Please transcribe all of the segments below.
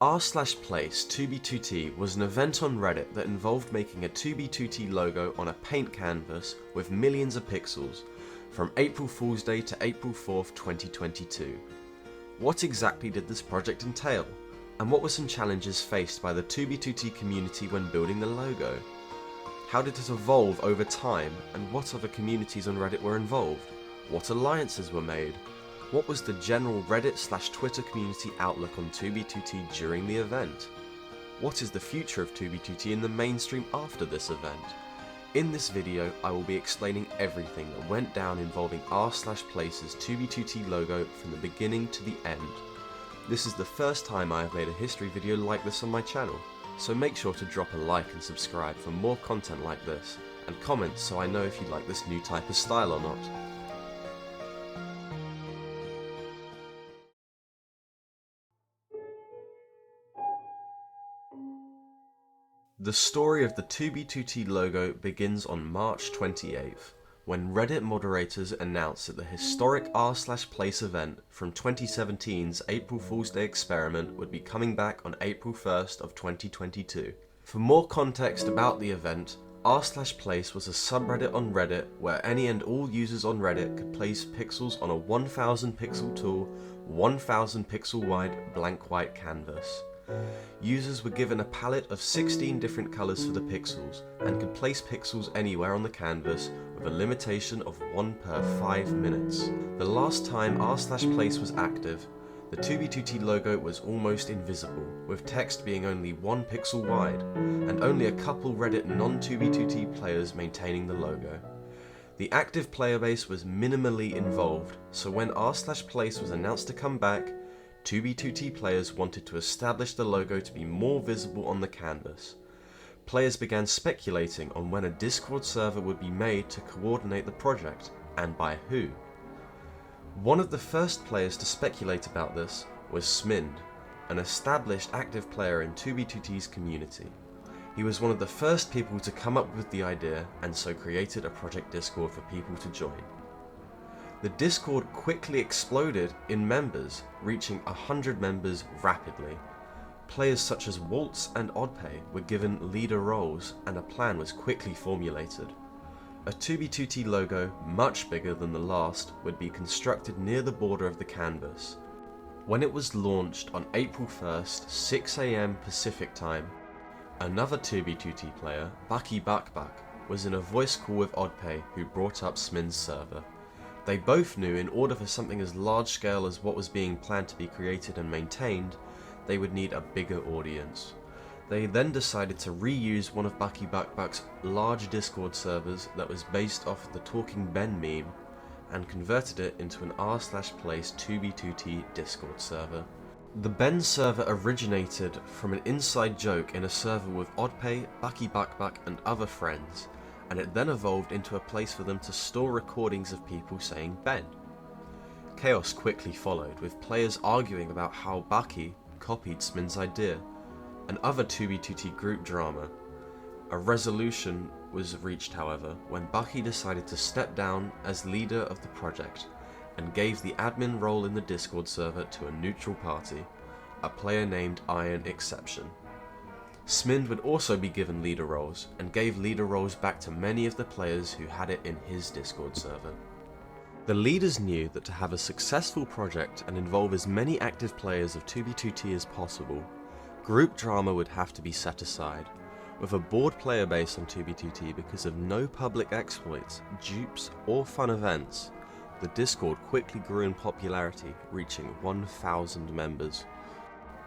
r/place 2b2t was an event on Reddit that involved making a 2b2t logo on a paint canvas with millions of pixels from April Fool's Day to April 4th, 2022. What exactly did this project entail? And what were some challenges faced by the 2b2t community when building the logo? How did it evolve over time, and what other communities on Reddit were involved? What alliances were made? What was the general Reddit/Twitter community outlook on 2b2t during the event? What is the future of 2b2t in the mainstream after this event? In this video, I will be explaining everything that went down involving r/place's 2b2t logo from the beginning to the end. This is the first time I have made a history video like this on my channel, so make sure to drop a like and subscribe for more content like this, and comment so I know if you like this new type of style or not. The story of the 2b2t logo begins on March 28th, when Reddit moderators announced that the historic r/place event from 2017's April Fool's Day experiment would be coming back on April 1st of 2022. For more context about the event, r/place was a subreddit on Reddit where any and all users on Reddit could place pixels on a 1000 pixel tall, 1000 pixel wide blank white canvas. Users were given a palette of 16 different colours for the pixels, and could place pixels anywhere on the canvas with a limitation of 1 per 5 minutes. The last time r/place was active, the 2b2t logo was almost invisible, with text being only 1 pixel wide, and only a couple Reddit non-2b2t players maintaining the logo. The active player base was minimally involved, so when r/place was announced to come back, 2b2t players wanted to establish the logo to be more visible on the canvas. Players began speculating on when a Discord server would be made to coordinate the project, and by who. One of the first players to speculate about this was Smind, an established active player in 2b2t's community. He was one of the first people to come up with the idea, and so created a project Discord for people to join. The Discord quickly exploded in members, reaching 100 members rapidly. Players such as Waltz and Odpay were given leader roles, and a plan was quickly formulated. A 2b2t logo, much bigger than the last, would be constructed near the border of the canvas. When it was launched on April 1st, 6 AM Pacific time, another 2b2t player, Bucky Buck, was in a voice call with Odpay, who brought up Smind's server. They both knew in order for something as large scale as what was being planned to be created and maintained, they would need a bigger audience. They then decided to reuse one of Bucky Buck's large Discord servers that was based off the Talking Ben meme, and converted it into an r/place 2b2t Discord server. The Ben server originated from an inside joke in a server with Odpay, Bucky Buck and other friends, and it then evolved into a place for them to store recordings of people saying Ben. Chaos quickly followed, with players arguing about how Bucky copied Smind's idea, and other 2b2t group drama. A resolution was reached, however, when Bucky decided to step down as leader of the project, and gave the admin role in the Discord server to a neutral party, a player named Iron Exception. Smind would also be given leader roles, and gave leader roles back to many of the players who had it in his Discord server. The leaders knew that to have a successful project and involve as many active players of 2b2t as possible, group drama would have to be set aside. With a bored player base on 2b2t because of no public exploits, dupes or fun events, the Discord quickly grew in popularity, reaching 1,000 members.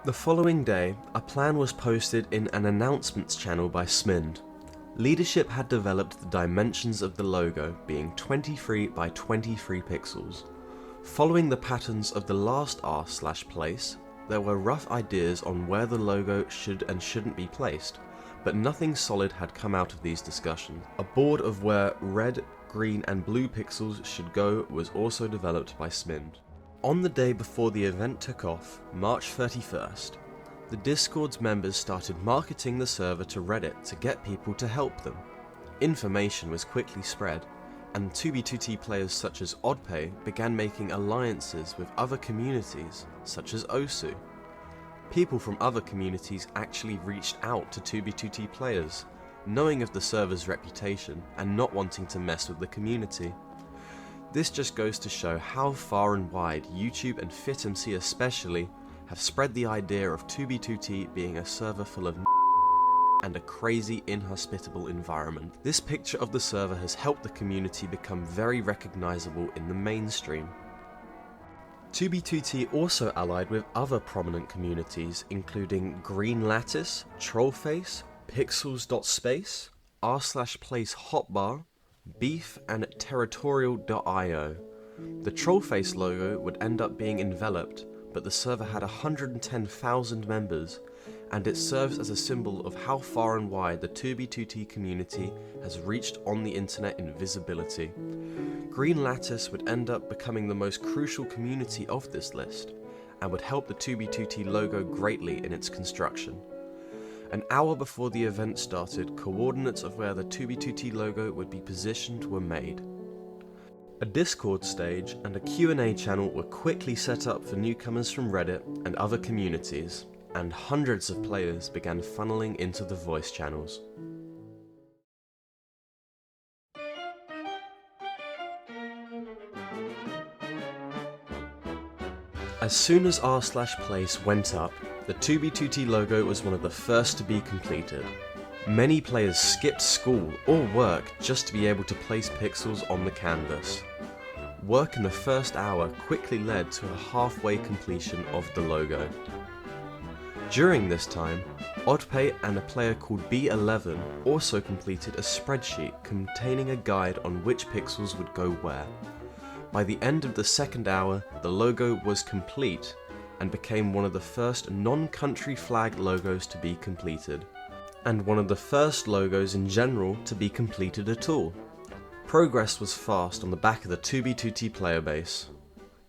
The following day, a plan was posted in an announcements channel by Smind. Leadership had developed the dimensions of the logo being 23 by 23 pixels. Following the patterns of the last r/place, there were rough ideas on where the logo should and shouldn't be placed, but nothing solid had come out of these discussions. A board of where red, green and blue pixels should go was also developed by Smind. On the day before the event took off, March 31st, the Discord's members started marketing the server to Reddit to get people to help them. Information was quickly spread, and 2b2t players such as Odpay began making alliances with other communities, such as Osu. People from other communities actually reached out to 2b2t players, knowing of the server's reputation and not wanting to mess with the community. This just goes to show how far and wide YouTube and FitMC especially have spread the idea of 2b2t being a server full of and a crazy, inhospitable environment. This picture of the server has helped the community become very recognizable in the mainstream. 2b2t also allied with other prominent communities including Green Lattice, Trollface, Pixels.space, r/place hotbar, Beef, and Territorial.io. The Trollface logo would end up being enveloped, but the server had 110,000 members, and it serves as a symbol of how far and wide the 2b2t community has reached on the internet in visibility. Green Lattice would end up becoming the most crucial community of this list, and would help the 2b2t logo greatly in its construction. An hour before the event started, coordinates of where the 2b2t logo would be positioned were made. A Discord stage and a Q&A channel were quickly set up for newcomers from Reddit and other communities, and hundreds of players began funneling into the voice channels. As soon as r/place went up, the 2b2t logo was one of the first to be completed. Many players skipped school or work just to be able to place pixels on the canvas. Work in the first hour quickly led to a halfway completion of the logo. During this time, odpay and a player called B11 also completed a spreadsheet containing a guide on which pixels would go where. By the end of the second hour, the logo was complete and became one of the first non-country flag logos to be completed, and one of the first logos in general to be completed at all. Progress was fast on the back of the 2b2t player base.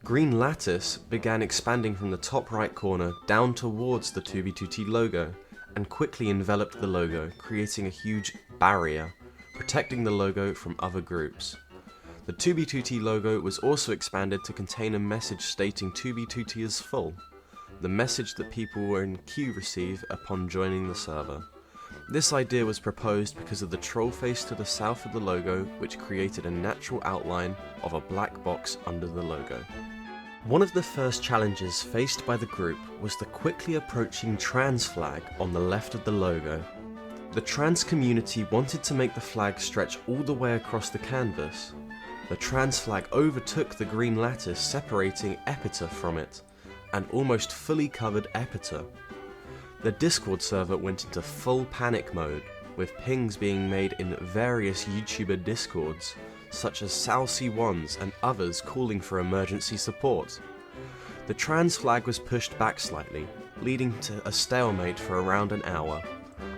Green Lattice began expanding from the top right corner down towards the 2b2t logo, and quickly enveloped the logo, creating a huge barrier, protecting the logo from other groups. The 2b2t logo was also expanded to contain a message stating 2b2t is full, the message that people were in queue receive upon joining the server. This idea was proposed because of the troll face to the south of the logo, which created a natural outline of a black box under the logo. One of the first challenges faced by the group was the quickly approaching trans flag on the left of the logo. The trans community wanted to make the flag stretch all the way across the canvas. The trans flag overtook the green lattice, separating Epita from it, and almost fully covered Epita. The Discord server went into full panic mode, with pings being made in various YouTuber Discords, such as SalC1s and others calling for emergency support. The trans flag was pushed back slightly, leading to a stalemate for around an hour.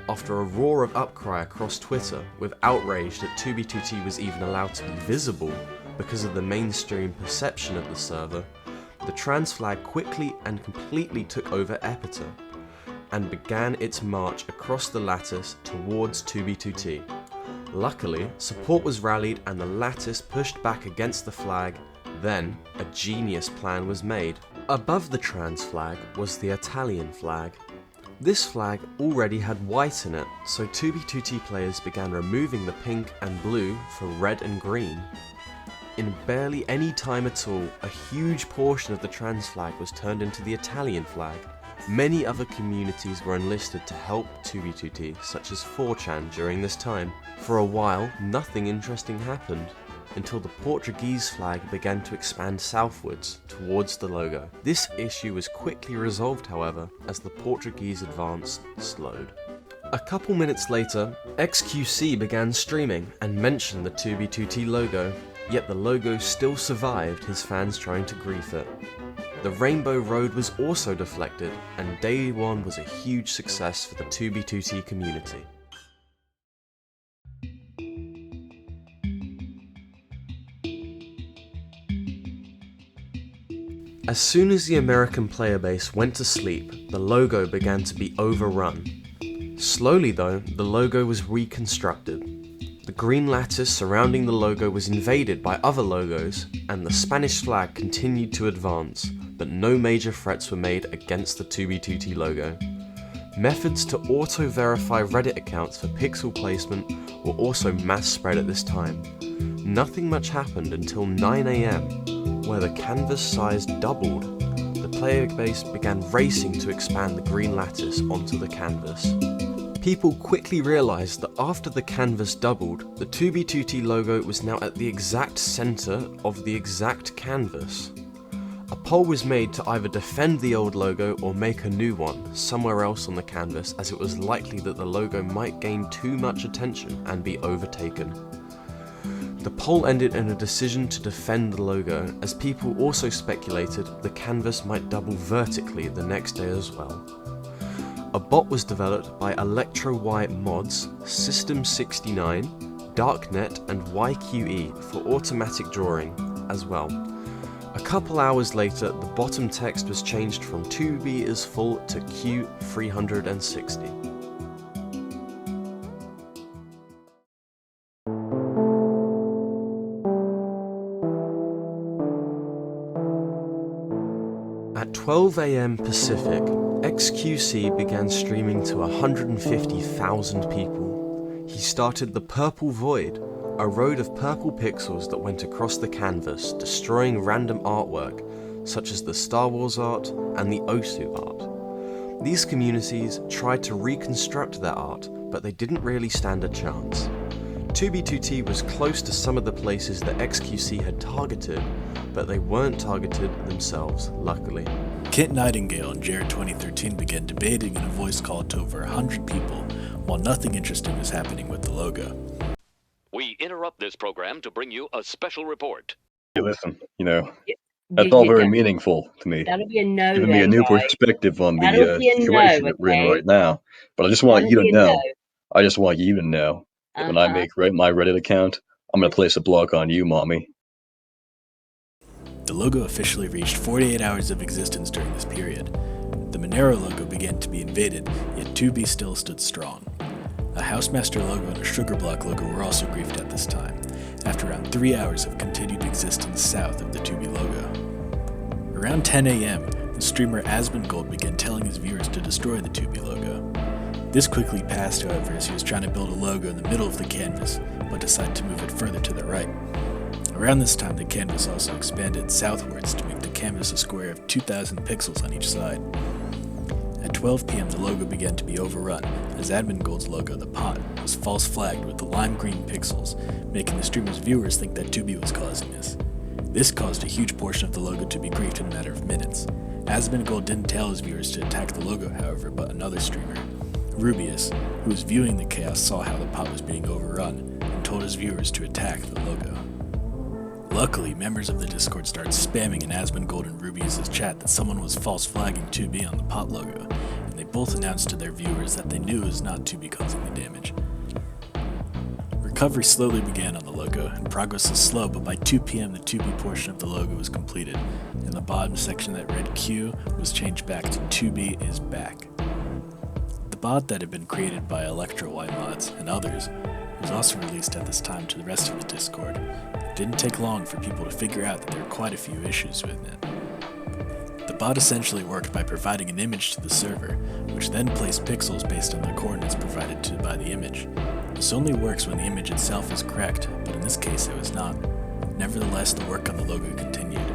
After a roar of upcry across Twitter, with outrage that 2b2t was even allowed to be visible because of the mainstream perception of the server, the trans flag quickly and completely took over Epita, and began its march across the lattice towards 2b2t. Luckily, support was rallied and the lattice pushed back against the flag. Then, a genius plan was made. Above the trans flag was the Italian flag. This flag already had white in it, so 2b2t players began removing the pink and blue for red and green. In barely any time at all, a huge portion of the trans flag was turned into the Italian flag. Many other communities were enlisted to help 2b2t, such as 4chan during this time. For a while, nothing interesting happened, until the Portuguese flag began to expand southwards, towards the logo. This issue was quickly resolved, however, as the Portuguese advance slowed. A couple minutes later, XQC began streaming and mentioned the 2b2t logo, yet the logo still survived his fans trying to grief it. The Rainbow Road was also deflected, and day one was a huge success for the 2b2t community. As soon as the American player base went to sleep, the logo began to be overrun. Slowly though, the logo was reconstructed. The green lattice surrounding the logo was invaded by other logos, and the Spanish flag continued to advance, but no major threats were made against the 2B2T logo. Methods to auto-verify Reddit accounts for pixel placement were also mass spread at this time. Nothing much happened until 9 AM, where the canvas size doubled. The player base began racing to expand the green lattice onto the canvas. People quickly realised that after the canvas doubled, the 2B2T logo was now at the exact centre of the exact canvas. A poll was made to either defend the old logo or make a new one somewhere else on the canvas, as it was likely that the logo might gain too much attention and be overtaken. The poll ended in a decision to defend the logo, as people also speculated the canvas might double vertically the next day as well. A bot was developed by ElectroY Mods, System69, Darknet and YQE for automatic drawing as well. A couple hours later, the bottom text was changed from 2B is full to Q360. At 12 AM Pacific, XQC began streaming to 150,000 people. He started the Purple Void, a road of purple pixels that went across the canvas, destroying random artwork, such as the Star Wars art and the Osu art. These communities tried to reconstruct their art, but they didn't really stand a chance. 2B2T was close to some of the places that XQC had targeted, but they weren't targeted themselves, luckily. Kit Nightingale in Jared 2013 began debating in a voice call to over 100 people, while nothing interesting was happening with the logo. We interrupt this program to bring you a special report. Hey, listen, that's all very meaningful to me. That'll be a no. Giving me a new perspective on the situation that we're in right now. But I just want you to know. I just want you to know that when I make my Reddit account, I'm gonna place a block on you, mommy. The logo officially reached 48 hours of existence during this period. The Monero logo began to be invaded, yet 2B still stood strong. A Housemaster logo and a Sugar Block logo were also griefed at this time, after around 3 hours of continued existence south of the 2B logo. Around 10 AM, the streamer Asmongold began telling his viewers to destroy the 2B logo. This quickly passed, however, as he was trying to build a logo in the middle of the canvas, but decided to move it further to the right. Around this time, the canvas also expanded southwards to make the canvas a square of 2,000 pixels on each side. At 12 PM, the logo began to be overrun, as Admingold's logo, the pot, was false flagged with the lime green pixels, making the streamer's viewers think that 2B was causing this. This caused a huge portion of the logo to be griefed in a matter of minutes. Asmongold didn't tell his viewers to attack the logo, however, but another streamer, Rubius, who was viewing the chaos, saw how the pot was being overrun, and told his viewers to attack the logo. Luckily, members of the Discord started spamming in Asmongold and Rubius' chat that someone was false flagging 2B on the pot logo, and they both announced to their viewers that they knew it was not 2B causing the damage. Recovery slowly began on the logo, and progress was slow, but by 2 PM the 2B portion of the logo was completed, and the bottom section that read Q was changed back to 2B is back. The bot that had been created by ElectroY Mods and others was also released at this time to the rest of the Discord. It didn't take long for people to figure out that there were quite a few issues with it. The bot essentially worked by providing an image to the server, which then placed pixels based on the coordinates provided by the image. This only works when the image itself is correct, but in this case it was not. Nevertheless, the work on the logo continued.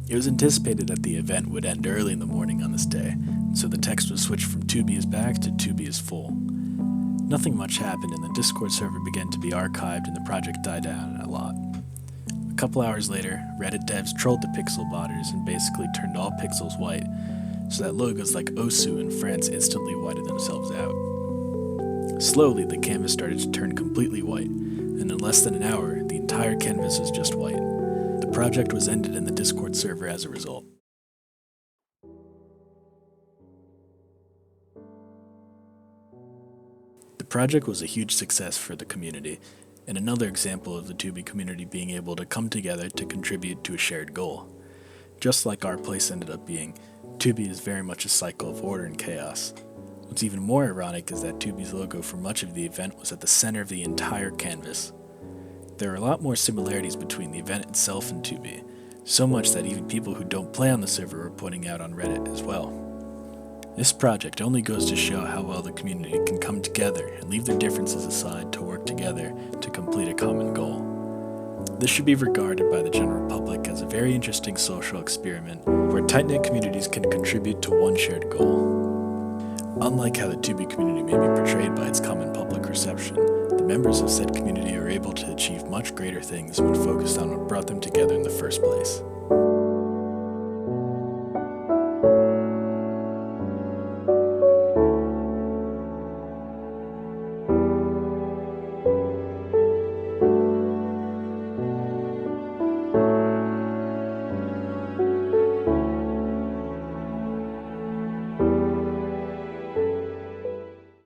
It was anticipated that the event would end early in the morning on this day, so the text was switched from 2B is back to 2B is full. Nothing much happened, and the Discord server began to be archived and the project died down a lot. A couple hours later, Reddit devs trolled the pixel botters and basically turned all pixels white, so that logos like Osu in France instantly whited themselves out. Slowly, the canvas started to turn completely white, and in less than an hour, the entire canvas was just white. The project was ended in the Discord server as a result. The project was a huge success for the community, and another example of the 2B community being able to come together to contribute to a shared goal. Just like our place ended up being, 2B is very much a cycle of order and chaos. What's even more ironic is that 2B's logo for much of the event was at the center of the entire canvas. There are a lot more similarities between the event itself and 2B, so much that even people who don't play on the server were pointing out on Reddit as well. This project only goes to show how well the community can come together and leave their differences aside to work together to complete a common goal. This should be regarded by the general public as a very interesting social experiment where tight-knit communities can contribute to one shared goal. Unlike how the 2B community may be portrayed by its common public reception, the members of said community are able to achieve much greater things when focused on what brought them together in the first place.